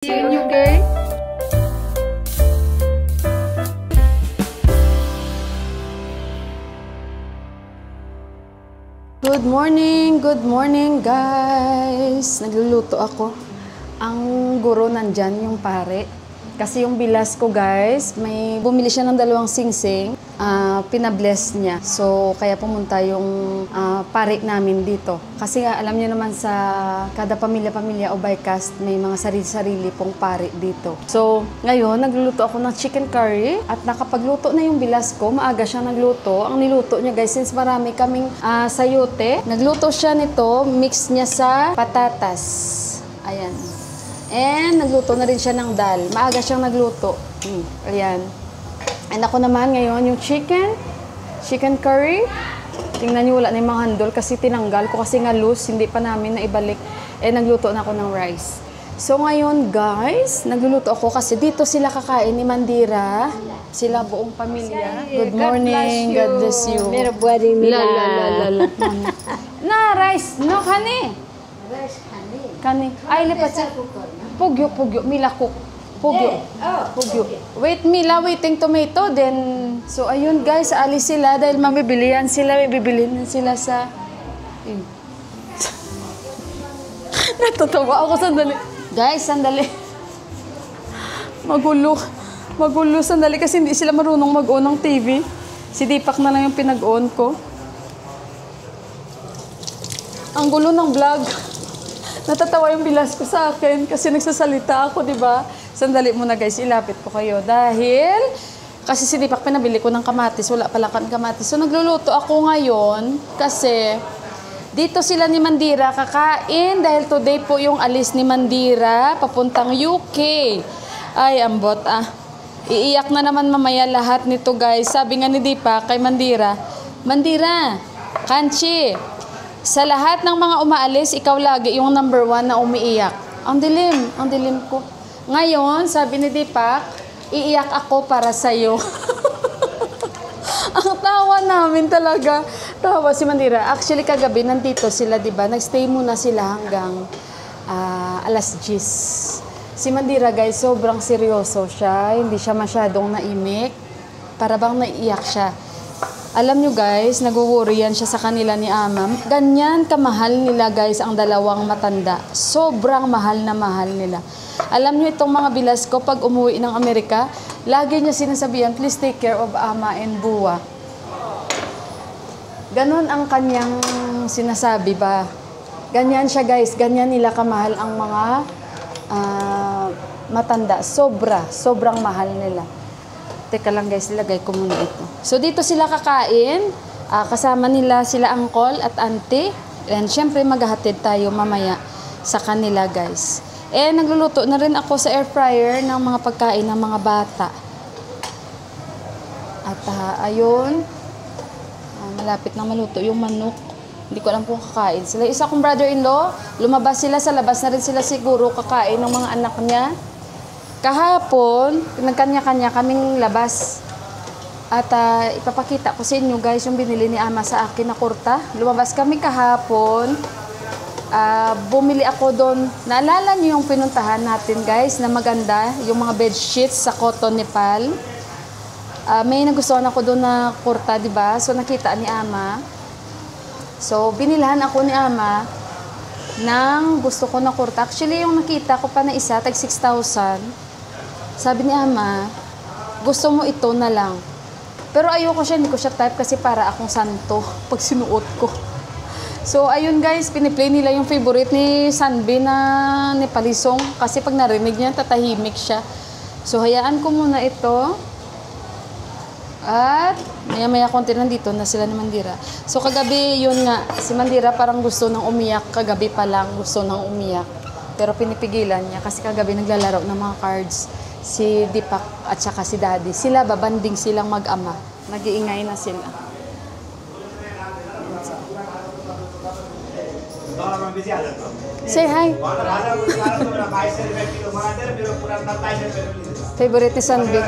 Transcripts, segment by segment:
You gay? Good morning guys. Nagluluto ako. Ang guro nandyan, yung pare. Kasi yung bilas ko guys, may bumili siya ng 2 singsing. Pinabless niya. So, kaya pumunta yung pare namin dito. Kasi alam niyo naman sa kada pamilya-pamilya o by caste, may mga sarili-sarili pong pare dito. So, ngayon, nagluluto ako ng chicken curry at nakapagluto na yung bilas ko. Maaga siya nagluto. Ang niluto niya guys, since marami kaming sayote, nagluto siya nito, mix niya sa patatas. Ayan. And nagluto na rin siya ng dal. Maaga siyang nagluto. Ayan. And ako naman ngayon, yung chicken curry. Tingnan niyo, wala na yung mga handol kasi tinanggal ko kasi nga loose, hindi pa namin naibalik. Eh, nagluto na ako ng rice. So ngayon guys, nagluluto ako kasi dito sila kakain ni Mandira. Sila buong pamilya. Good morning, God bless you. Meron buwari nila. Na, rice, no, kani. Rice kani. Kani. Ay, lipat sa pugyo, Mila cook. Pugyo. Pugyo. Wait, Mila, waiting tomato. Then, so ayun guys, alis sila dahil mabibilihan sila. May bibilin sila sa... Natatawa ako, sandali. Guys, sandali. Magulo, sandali kasi hindi sila marunong mag-on ng TV. Si Deepak na lang yung pinag-on ko. Ang gulo ng vlog. Natatawa yung bilas ko sa akin kasi nagsasalita ako, di ba? Sandali muna guys, ilapit ko kayo. Dahil, kasi si Deepak pinabili ko ng kamatis. Wala pala kang kamatis. So, nagluluto ako ngayon kasi dito sila ni Mandira kakain. Dahil today po yung alis ni Mandira papuntang UK. Ay, ambot ah. Iiyak na naman mamaya lahat nito guys. Sabi nga ni Deepak kay Mandira, Mandira, Kanchi, sa lahat ng mga umaalis, ikaw lagi yung number 1 na umiiyak. Ang dilim ko. Ngayon, sabi ni Deepak, iiyak ako para sa'yo. Ang tawa namin talaga. Tawa si Mandira. Actually, kagabi nandito sila, diba? Nagstay muna sila hanggang alas 10. Si Mandira, guys, sobrang seryoso siya. Hindi siya masyadong naimik. Para bang naiiyak siya. Alam nyo guys, nag-worry yan siya sa kanila ni Amam. Ganyan kamahal nila guys ang 2 matanda. Sobrang mahal na mahal nila. Alam nyo itong mga bilas ko pag umuwi ng Amerika, lagi niya sinasabihan, please take care of Ama and Buwa. Ganon ang kanyang sinasabi ba? Ganyan siya guys, ganyan nila kamahal ang mga matanda. Sobrang mahal nila. Teka lang guys, ilagay ko muna ito. So dito sila kakain. Kasama nila sila uncle at auntie. And syempre maghahatid tayo mamaya sa kanila guys. Eh nagluluto na rin ako sa air fryer ng mga pagkain ng mga bata. At ayun. Malapit na maluto yung manok. Hindi ko alam kung kakain sila. Isa kong brother-in-law, lumabas sila sa labas na rin sila siguro kakain ng mga anak niya. Kahapon, nagkanya-kanya kaming labas. At ipapakita ko sa inyo guys yung binili ni Ama sa akin na kurta. Lumabas kami kahapon. Bumili ako doon. Naalala niyo yung pinuntahan natin guys na maganda. Yung mga bed sheets sa Cotton Nepal. May nagustuhan ako doon na kurta, diba? So nakita ni Ama. So binilhan ako ni Ama ng gusto ko na kurta. Actually yung nakita ko pa na isa, tag 6,000. Sabi ni Ama, gusto mo ito na lang. Pero ayoko siya, hindi ko siya type kasi para akong santo pag sinuot ko. So, ayun guys, piniplay nila yung favorite ni Sanbi na Nepalisong. Kasi pag narinig niya, tatahimik siya. So, hayaan ko muna ito. At maya-maya konti nandito na sila ni Mandira. So, kagabi, yun nga, si Mandira parang gusto nang umiyak. Kagabi pa lang gusto nang umiyak. Pero pinipigilan niya kasi kagabi naglalaro ng mga cards. Si Deepak at saka si Daddy. Sila, babanding silang mag-ama. Nag-iingay na sila. Say hi. Favorite ni Sanbi.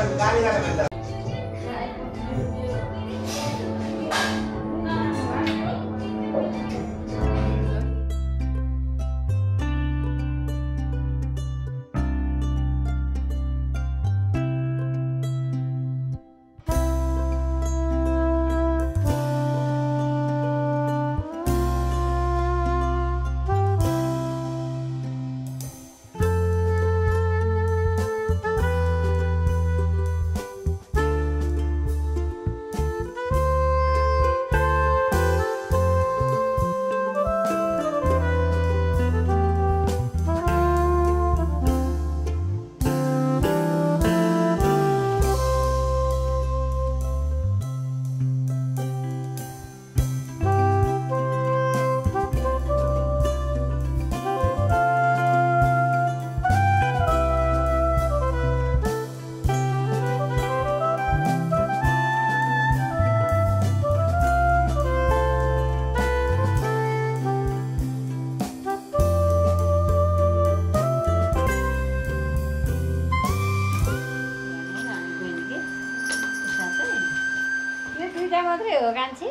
मात्रै हो कान्छी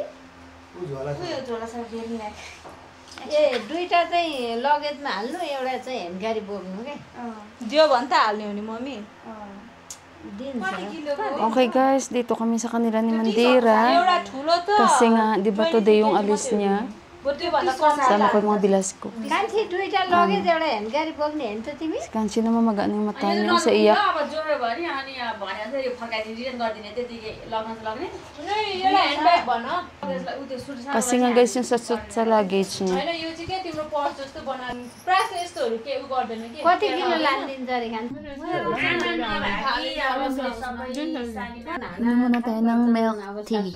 ए दुईटा चाहिँ लगेजमा हाल्नु एउटा चाहिँ हेन्डगाडी बोक्नु के दियो भने त हाल्ने हो नि mummy Okay guys, dito kami sa kanila ni Mandira. एउटा ठुलो त Kasi nga, di ba today yung alis niya? त्योभन्दा कम Sama ko yung mga bilas ko. कान्छी दुईटा लगेज एउटा हेन्डगाडी बोक्ने हेर्छ तिमी Si Kanchi naman magaan yung mata niya sa iyak. अब जोड्यो भने अनि भनेर चाहिँ यो फर्काइदिने रिटर्न गरिदिने त्यतिकै लग्न चाहिँ लग्ने यसलाई ह्यान्डब्याग भन त्यसलाई उ त्यो suit Kasi nga guys, yung sa luggage niya. होइन यो चाहिँ के तिम्रो पर्स जस्तो बनाउने प्रायः त यस्तोहरू के उ गर्दैन के कति किलो लानिदिन्छ अरे कान्छी Inom muna tayo ng milk tea.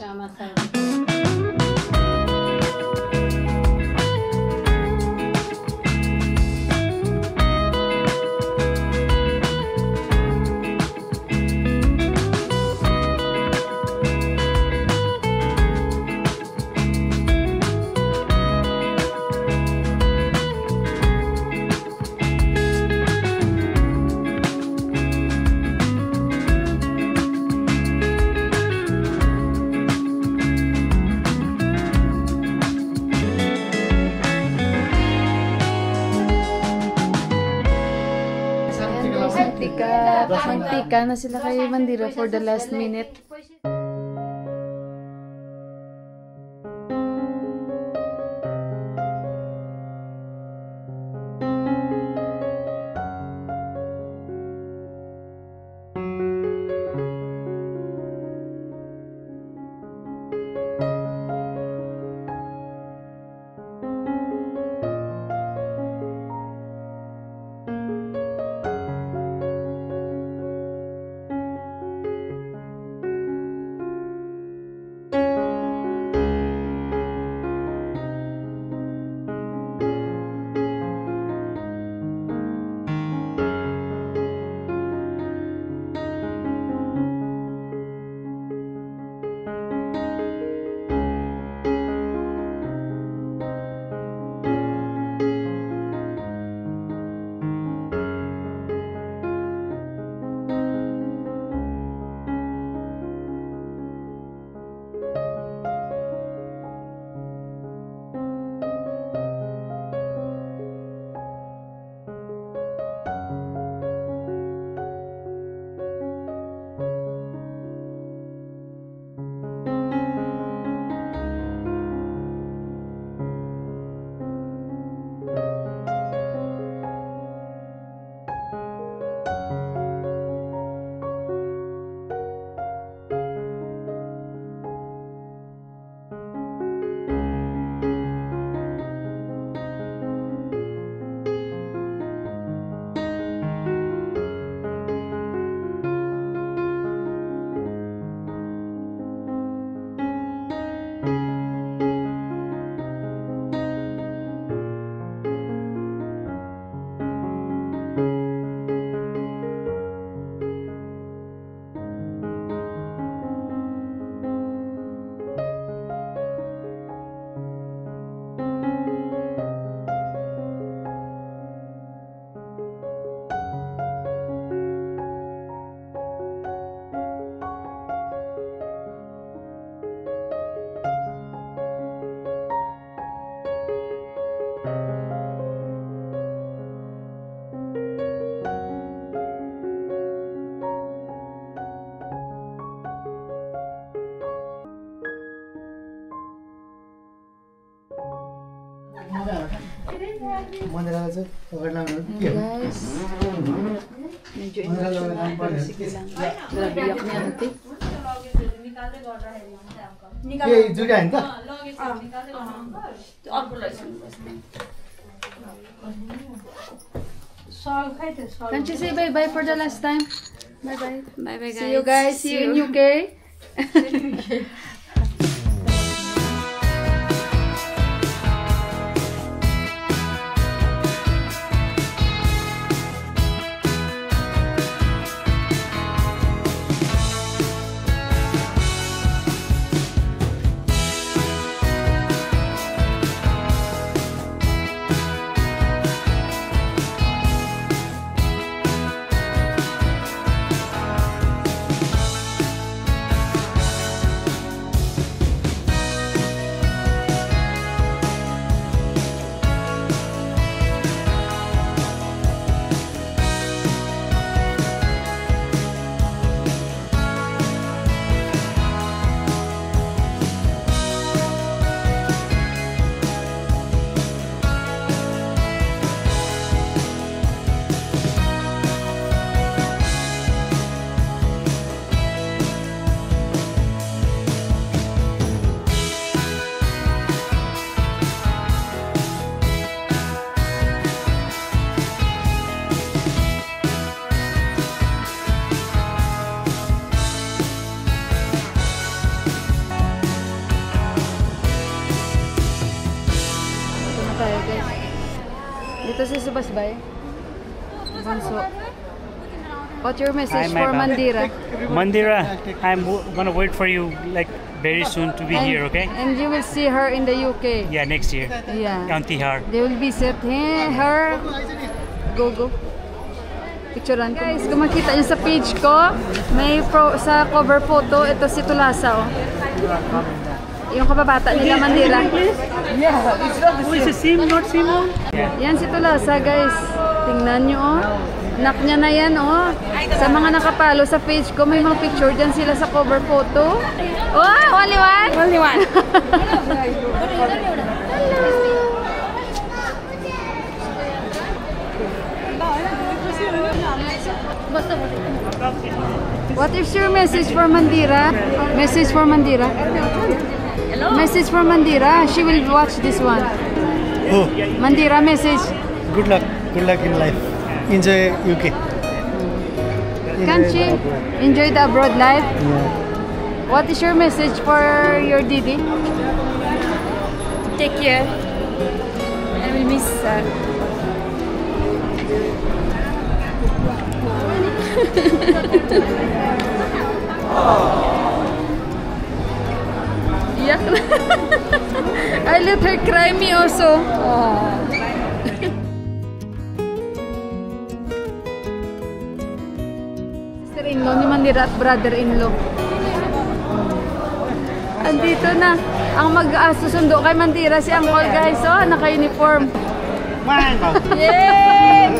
Mantika na sila kay Mandira for the last minute. Guys, medyo emotional. Sige lang. Grabe yak niya natin. जुटा नि त Can't you say bye-bye for the last time? Bye-bye. Bye-bye, See you guys. See you in UK. Ito si Subasbay. Bunso. What's your message Hi, for Maiba. Mandira? Mandira, I'm gonna wait for you like very soon to be here, okay? And you will see her in the UK. Yeah, next year. Yeah. On Tihar. They will visit her. Go. Picturean. Guys, kung makita niyo sa page ko, may sa cover photo, ito si Tulasa, oh. Yung kababata nila, Mandira. Oh, it's the same, not same one? Yeah. Yan si Tulasa, guys. Tingnan nyo, oh. Anak niya na yan, oh. Sa mga nakapalo sa page ko, may mga picture dyan sila sa cover photo. Oh, only one? Only one. What is your message for Mandira? Message for Mandira? Hello? Message for Mandira. She will watch this one. Oh, Mandira message. good luck in life. Enjoy UK. Can't she enjoy the abroad life? What is your message for your Didi? Take care. I will miss her. Yak na. I let her cry me also. Sister-in-law ni Mandira at brother-in-law. Andito na. Ang mag-susundo kay Mandira si Uncle, guys. Oh, naka-uniform. Yay!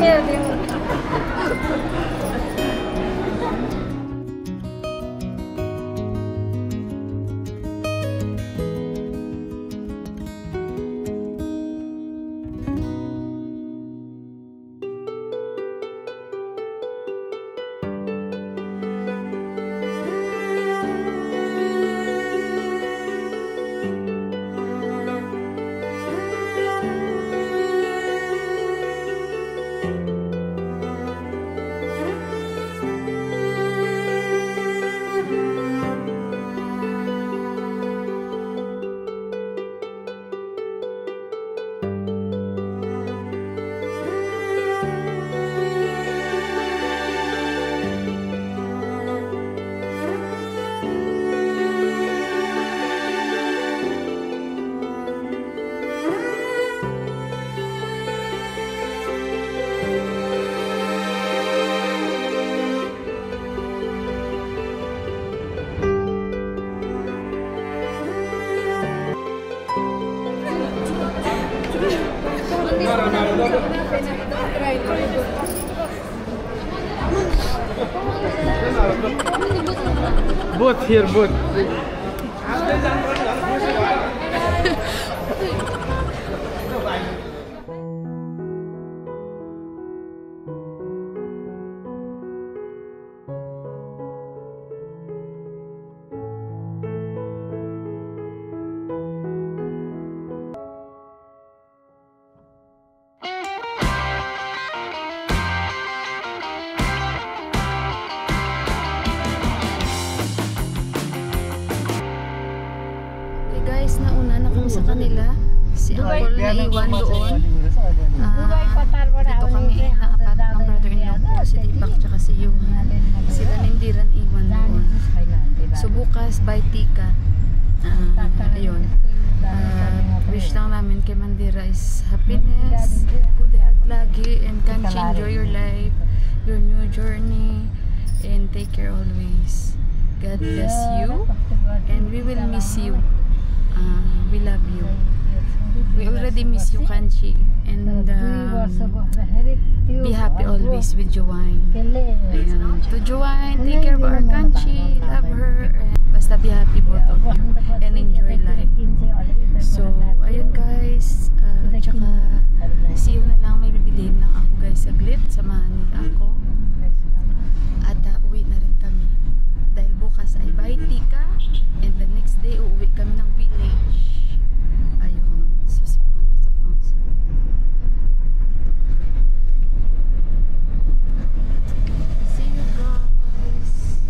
Both here, both. Guys, nauna na kami sa kanila. Si Uncle na iwan doon. Dito kami naapat ng brother-in-law ko, si Deepak tsaka si Johan. Sila nindiran iwan doon. So bukas, by Tika. Ayun. Wish lang namin kay Mandira is happiness, good health lagi, and can enjoy your life, your new journey, and take care always. God bless you, and we will miss you. We love you. We already miss you, Kanchi. And be happy always with Joanne. Ayan. To Joanne, take care of our Kanchi. Love her. Basta be happy both of you. And enjoy life. So, ayun guys. Tsaka, see you na lang. May bibilihin lang ako guys saglit. Samahan nila ako. At uwi na rin kami. Dahil bukas ay by Tika. And the next day, uuwi kami ng village. Ayun. So, si Juan sa France. See you guys.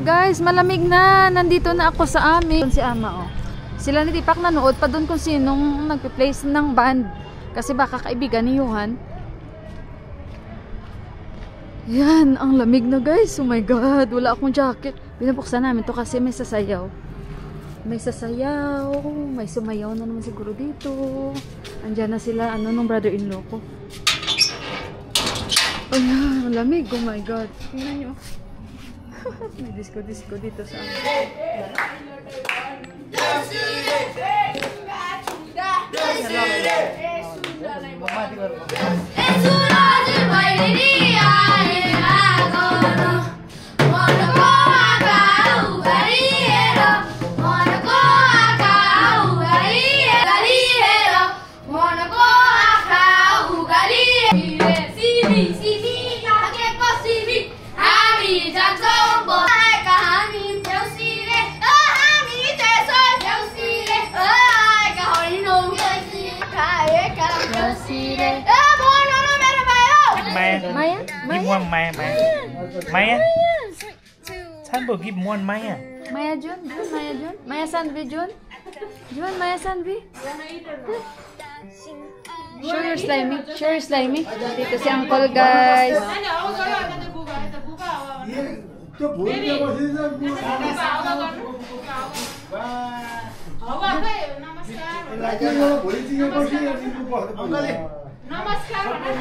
guys, malamig na. Nandito na ako sa amin. Si Ama, oh. Sila ni Tipak nanood pa doon kung sinong nagpe-place ng band. Kasi baka kaibigan ni Johan. Yan, ang lamig na guys. Oh my God, wala akong jacket. Pinabuksan namin to kasi may sasayaw. May sasayaw. May sumayaw na naman siguro dito. Andyan na sila, nung brother-in-law ko. Ayan, ang lamig. Oh my God. Tingnan nyo. May disco-disco dito sa amin. Maya? Give one Maya. Maya? Sanbo, give one Maya. Maya Jun? Maya Jun? Maya Sanvi Jun? Jun, Maya Sanvi? Sure you're slimy? Sure you're slimy? Dito si Uncle guys. नमस्कार भन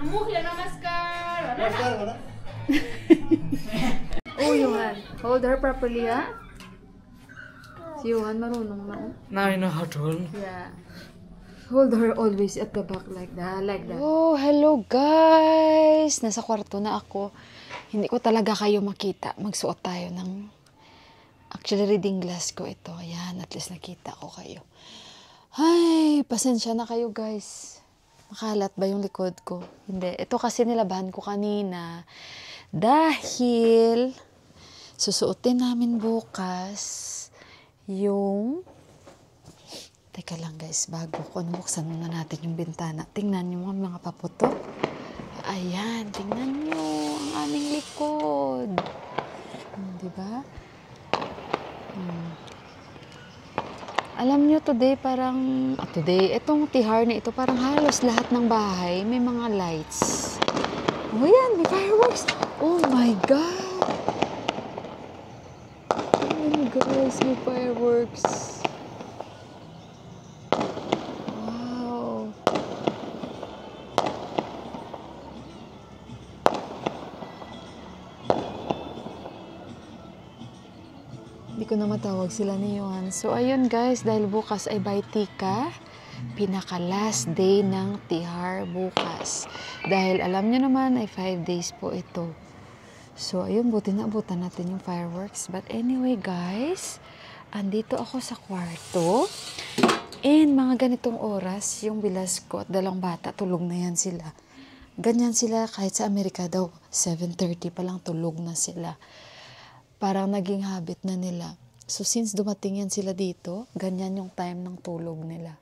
मुखले नमस्कार भन Oh, Johan. Hold her properly, ha? Si Johan marunong na. Now I know how to hold. Yeah. Hold her always at the back like that. Oh, hello guys! Nasa kwarto na ako. Hindi ko talaga kayo makita. Magsuot tayo ng... Actually, reading glass ko ito. Ayan, at least nakita ko kayo. Ay, pasensya na kayo guys. Makalat ba yung likod ko? Hindi. Ito kasi nilabahan ko kanina. Dahil susuotin namin bukas yung... Teka lang guys, bago ko buksan muna natin yung bintana. Tingnan nyo mga paputok. Ayan, tingnan nyo ang aming likod. Diba? Alam nyo, today parang... itong tihar na ito, parang halos lahat ng bahay may mga lights. Oh yan, may fireworks. Oh my God! Oh guys, may fireworks. Wow! Hindi ko na matawag sila ni Johan. So, ayun guys, dahil bukas ay Baitika, pinaka-last day ng Tihar bukas. Dahil alam nyo naman ay 5 days po ito. So, ayun, buti na abutan natin yung fireworks. But anyway guys, andito ako sa kwarto. And mga ganitong oras, yung bilas ko at dalang bata, tulog na yan sila. Ganyan sila kahit sa Amerika daw, 7:30 pa lang tulog na sila. Parang naging habit na nila. So, since dumating yan sila dito, ganyan yung time ng tulog nila.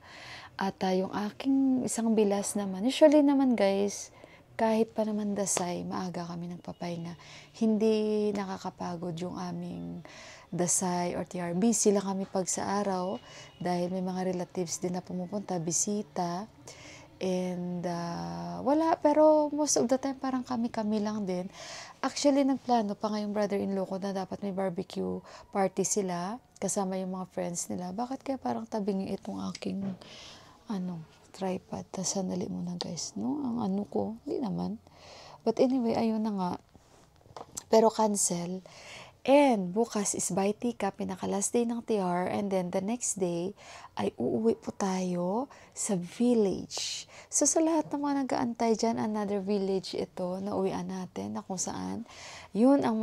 At yung aking isang bilas naman, usually naman guys, kahit pa naman dasay, maaga kami nagpapahinga. Hindi nakakapagod yung aming dasay or TR. Busy lang kami pag sa araw dahil may mga relatives din na pumupunta, bisita. And wala, pero most of the time parang kami lang din. Actually, nagplano pa ngayong brother-in-law ko na dapat may barbecue party sila kasama yung mga friends nila. Bakit kaya parang tabing itong aking tripod? Sandali muna guys, no? Ang ko, hindi naman. But anyway, ayun na nga. Pero cancel. And bukas is Baitika, pinaka-last day ng TR. And then the next day ay uuwi po tayo sa village. So sa lahat ng mga nag-aantay dyan, another village ito na uwian natin na kung saan. Yun ang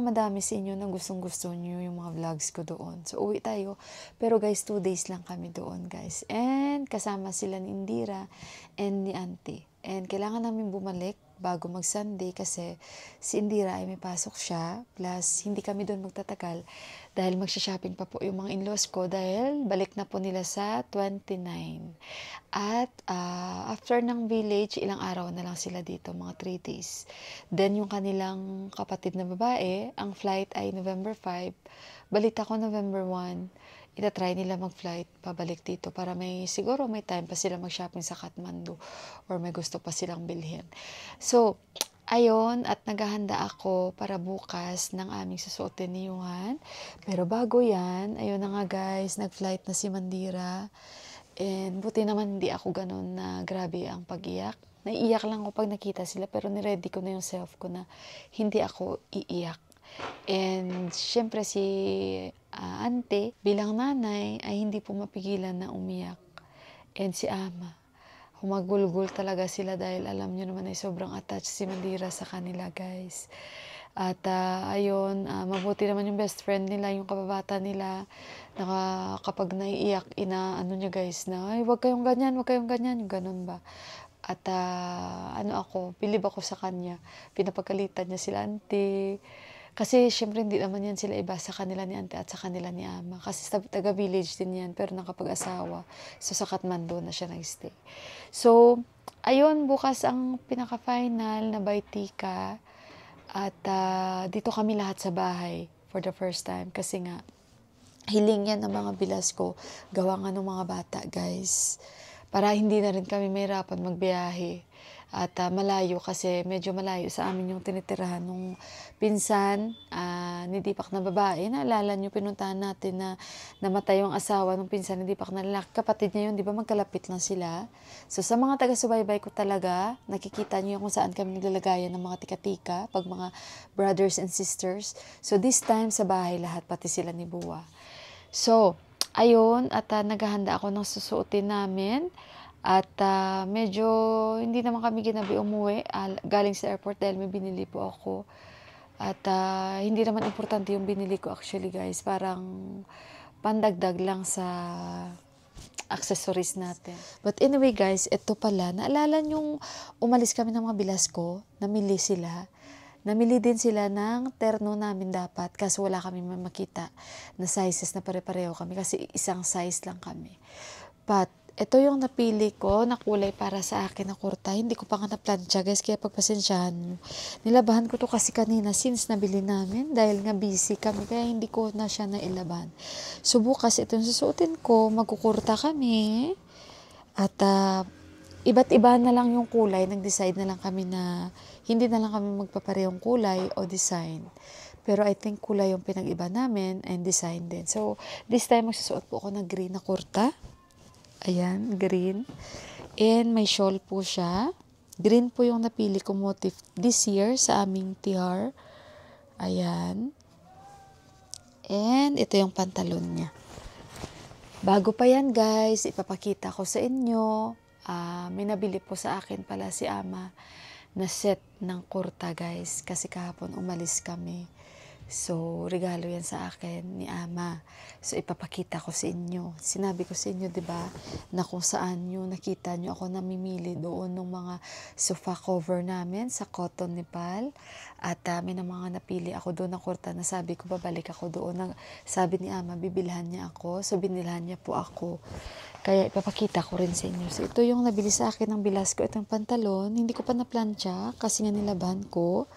madami sa inyo na gustong-gusto nyo yung mga vlogs ko doon. So uwi tayo. Pero guys, 2 days lang kami doon guys. And kasama sila ni Indira and ni Auntie. And kailangan namin bumalik bago mag-Sunday kasi si Indira ay may pasok siya. Plus, hindi kami doon magtatagal dahil magsha-shopping pa po yung mga in-laws ko dahil balik na po nila sa 29. At after ng village, ilang araw na lang sila dito, mga 3 days. Then yung kanilang kapatid na babae, ang flight ay November 5. Balita ko November 1. Itatry nila mag-flight pabalik dito para siguro may time pa sila mag-shopping sa Kathmandu or may gusto pa silang bilhin. So, ayun, at naghahanda ako para bukas ng aming susuotin ni Johan. Pero bago yan, ayun na nga guys, nag-flight na si Mandira. And buti naman hindi ako ganun na grabe ang pag-iyak. Naiiyak lang ako pag nakita sila pero niready ko na yung self ko na hindi ako iiyak. And syempre si ante bilang nanay ay hindi po mapigilan na umiyak. And si ama, humagulgul talaga sila dahil alam nyo naman ay sobrang attached si Mandira sa kanila guys. At ayun, mabuti naman yung best friend nila, yung kababata nila, kapag naiiyak, ano niya guys na, ay wag kayong ganyan, yung ganun ba. At bilib ako sa kanya, pinapagalitan niya sila ante. Kasi syempre hindi naman yan sila iba sa kanila ni ante at sa kanila ni ama. Kasi taga-village din yan, pero nakapag-asawa. So sa Kathmandu na siya nag-stay. So, ayun, bukas ang pinaka-final na Baitika. At dito kami lahat sa bahay for the first time. Kasi nga, hiling yan ng mga bilas ko. Gawa nga ng mga bata, guys. Para hindi na rin kami mahirapan magbiyahe. At malayo kasi medyo malayo sa amin yung tinitirahan nung pinsan ni Dipak na babae. Naalala nyo, pinuntahan natin na namatay yung asawa ng pinsan ni Dipak na lalaki. Kapatid niya yun, di ba magkalapit lang sila? So sa mga taga-subaybay ko talaga, nakikita nyo kung saan kami naglalagayan ng mga tika-tika, pag mga brothers and sisters. So this time sa bahay lahat, pati sila ni Buwa. So, ayun, at naghahanda ako ng susuotin namin. At medyo hindi naman kami ginabi umuwi galing sa airport dahil may binili po ako. At hindi naman importante yung binili ko actually guys. Parang pandagdag lang sa accessories natin. But anyway guys, ito pala. Naalala nyong umalis kami ng mga bilas ko. Namili sila. Namili din sila ng terno namin dapat kasi wala kami makita na sizes na pare-pareho kami kasi isang size lang kami. But ito yung napili ko na kulay para sa akin na kurta. Hindi ko pa nga na-plancha guys, kaya pagpasensyahan nyo. Nilabahan ko to kasi kanina since nabili namin dahil nga busy kami kaya hindi ko na siya nailaban. So bukas ito yung susuotin ko, magkukurta kami at iba't iba na lang yung kulay. Nag-decide na lang kami na hindi na lang kami magpaparehong kulay o design. Pero I think kulay yung pinag-iba namin and design din. So this time magsusuot po ako ng green na kurta. Ayan, green. And may shawl po siya. Green po yung napili ko motif this year sa aming TR. Ayan. And ito yung pantalon niya. Bago pa yan guys, ipapakita ko sa inyo. May nabili po sa akin pala si ama na set ng kurta guys. Kasi kahapon umalis kami. So, regalo yan sa akin ni ama. So, ipapakita ko sa inyo. Sinabi ko sa inyo, di ba, na kung saan nyo nakita nyo ako namimili doon ng mga sofa cover namin sa Cotton Nepal. At may na mga napili ako doon na kurta na sabi ko, babalik ako doon. Sabi ni ama, bibilhan niya ako. So, binilhan niya po ako. Kaya ipapakita ko rin sa inyo. So, ito yung nabili sa akin ng bilas ko. Itong pantalon. Hindi ko pa na-plancha kasi nga nilabahan ko.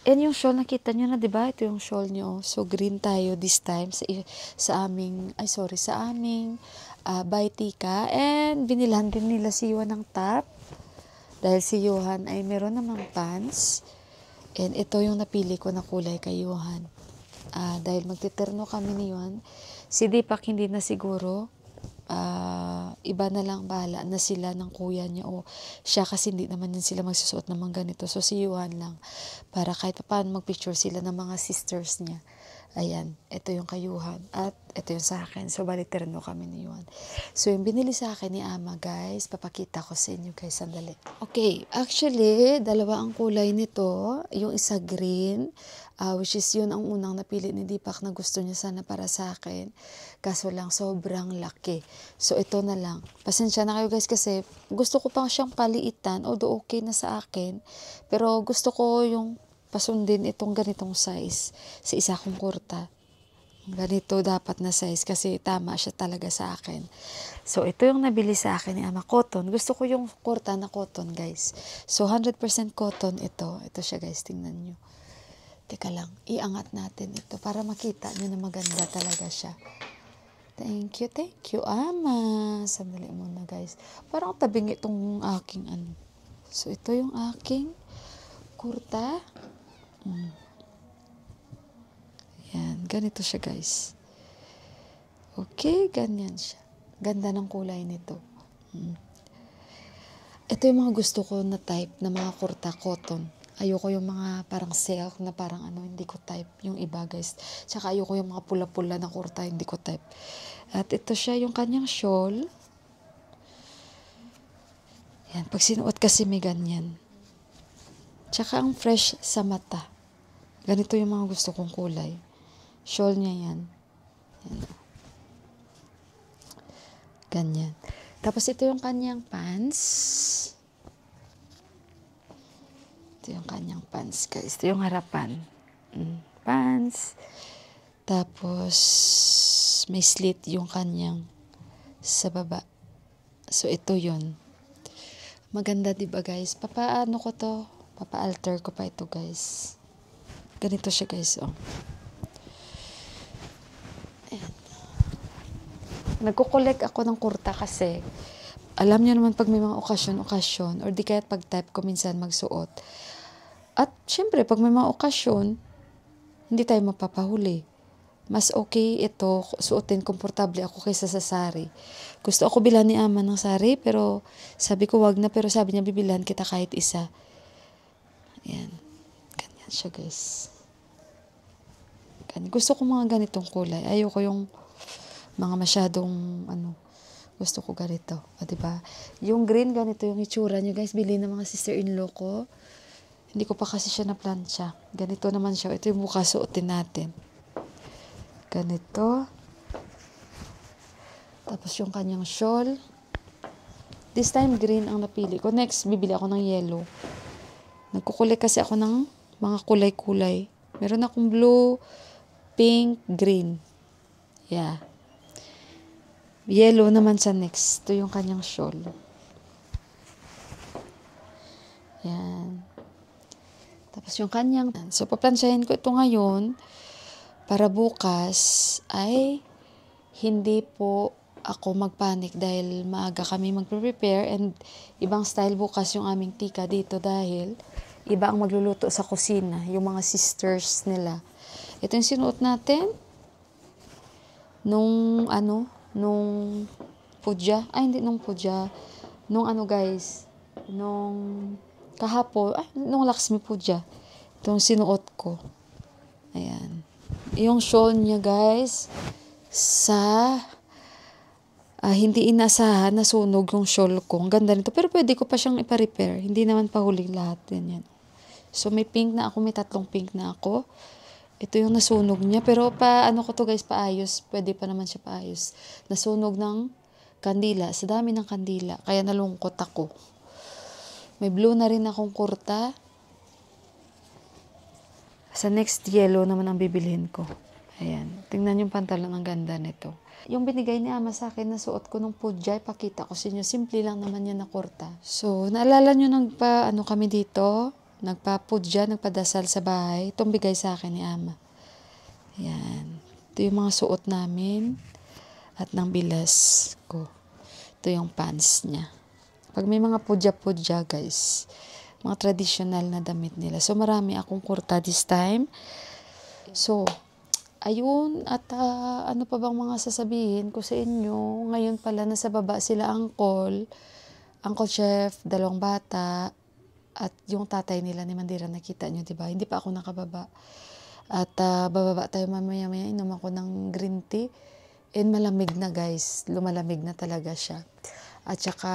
And yung shawl, nakita nyo na, diba? Ito yung shawl nyo. So, green tayo this time sa aming Baitika. And binilhan din nila si Johan ng top. Dahil si Johan ay meron namang pants. And ito yung napili ko na kulay kay Johan. Dahil magtiterno kami ni Johan. Si Dipak hindi na siguro. Iba na lang bahala na sila ng kuya niya o siya kasi hindi naman din sila magsusuot ng mga ganito. So si Johan lang para kahit paano magpicture sila ng mga sisters niya. Ayan, ito yung kayuhan. At ito yung sa akin. So, bali terno kami ni Yuan. So, yung binili sa akin ni Ama, guys, papakita ko sa inyo, guys, sandali. Okay, actually, dalawa ang kulay nito. Yung isa green, which is yun ang unang napili ni Deepak na gusto niya sana para sa akin. Kaso lang, sobrang laki. So, ito na lang. Pasensya na kayo, guys, kasi gusto ko pa siyang paliitan. Although, okay na sa akin. Pero gusto ko yung pasundin itong ganitong size sa isa kong kurta. Ganito dapat na size kasi tama siya talaga sa akin. So, ito yung nabili sa akin ni Ama, cotton. Gusto ko yung kurta na cotton, guys. So, 100% cotton ito. Ito siya, guys. Tingnan nyo. Teka lang. Iangat natin ito para makita nyo na maganda talaga siya. Thank you, Ama. Sandali muna, guys. Parang tabing itong aking ano. So, ito yung aking kurta. Yan, ganito siya, guys. Okay, ganyan siya. Ganda ng kulay nito. Ito yung mga gusto ko na type na mga kurta cotton. Ayoko yung mga parang silk na parang ano, hindi ko type. Yung iba, guys. Tsaka ayoko yung mga pula-pula na kurta, hindi ko type. At ito siya, yung kanyang shawl. Yan, pag sinuot kasi may ganyan. Tsaka ang fresh sa mata. Ganito yung mga gusto kong kulay. Shawl niya yan. Yan. Ganyan. Tapos ito yung kanyang pants. Ito yung kanyang pants, guys. Ito yung harapan. Pants. Tapos may slit yung kanyang sa baba. So ito yun. Maganda, diba, guys? Papaano ko to? Papa-alter ko pa ito, guys. Ganito siya, guys, oh. Ayan. Nagkukolek ako ng kurta kasi alam niyo naman pag may mga okasyon, or di kaya pag type ko minsan magsuot. At syempre, pag may mga okasyon, hindi tayo mapapahuli. Mas okay ito, suotin, komportable ako kaysa sa sari. Gusto ako bilhan ni Ama ng sari, pero sabi ko wag na, pero sabi niya bibilhan kita kahit isa. Ayan. Ganyan siya, guys. Gusto ko mga ganitong kulay. Ayoko yung mga masyadong, gusto ko ganito. O, diba? Yung green, ganito yung itsura nyo, guys. Bili ng mga sister-in-law ko. Hindi ko pa kasi siya na-plancha. Ganito naman siya. Ito yung bukas suotin natin. Ganito. Tapos yung kanyang shawl. This time, green ang napili ko. Next, bibili ako ng yellow. Nagkukulay kasi ako ng mga kulay-kulay. Meron akong blue, pink, green. Yeah. Yellow naman sa next. Ito yung kanyang shawl. Yan. Tapos yung kanyang... So, paplansyahin ko ito ngayon para bukas ay hindi po ako magpanik dahil maaga kami magpe-prepare and ibang style bukas yung aming tika dito dahil iba ang magluluto sa kusina, yung mga sisters nila. Ito yung sinuot natin nung puja. Ay, hindi nung puja. Nung guys, nung kahapon, nung Laksmi Puja. Ito yung sinuot ko. Ayan. Yung shawl niya, guys, sa hindi inasahan, nasunog yung shawl ko. Ang ganda nito. Pero pwede ko pa siyang ipa-repair. Hindi naman pahuling lahat. Yan. So, may pink na ako. May 3 pink na ako. Ito yung nasunog niya. Pero ko to, guys, paayos. Pwede pa naman siya paayos. Nasunog ng kandila. Sa dami ng kandila. Kaya nalungkot ako. May blue na rin akong kurta. Sa next, yellow naman ang bibilhin ko. Ayan. Tingnan yung pantalon. Ang ganda nito. Yung binigay ni Ama sa akin na suot ko nung puja, ipakita ko sa inyo. Simple lang naman yan na kurta. So, naalala nyo kami dito? Nagpa-puja, nagpadasal sa bahay. Itong bigay sa akin ni Ama. Ayan. Ito yung mga suot namin. At ng bilas ko. Ito yung pants niya. Pag may mga puja-puja, guys. Mga traditional na damit nila. So, marami akong kurta this time. So, ayun, at ano pa bang mga sasabihin ko sa inyo? Ngayon pala nasa baba sila Uncle Chef, 2 bata, at yung tatay nila ni Mandira, nakita nyo, diba? Hindi pa ako nakababa. At bababa tayo mamaya-maya, inom ako ng green tea. And malamig na guys, lumalamig na talaga siya. At saka,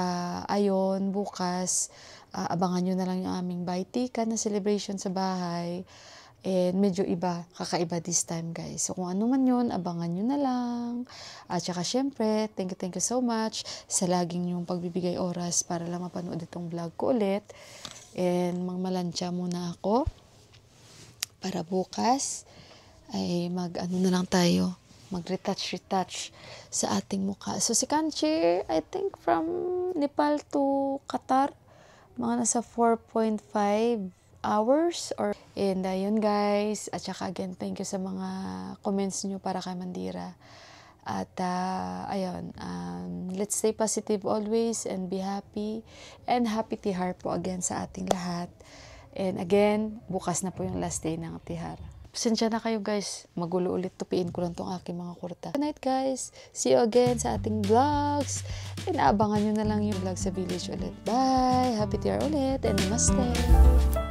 ayon, bukas, abangan nyo na lang yung aming Baitika na celebration sa bahay. And medyo iba, kakaiba this time guys. So kung ano man yun, abangan nyo na lang. At saka syempre, thank you so much sa laging yung pagbibigay oras para lang mapanood itong vlog ko ulit. And magmalansya muna ako para bukas ay mag-ano na lang tayo, mag-retouch sa ating mukha. So si Kanchi, I think from Nepal to Qatar, mga nasa 4.5 hours or and yun guys. At saka again, thank you sa mga comments nyo para kay Mandira. At ayun, let's stay positive always and be happy. And happy Tihar po again sa ating lahat. And again, bukas na po yung last day ng Tihar. Pasensya na kayo guys, magulo ulit, tupiin ko lang tong aking mga kurta. Good night guys, see you again sa ating vlogs. And abangan nyo na lang yung vlog sa village ulit. Bye! Happy Tihar ulit and namaste!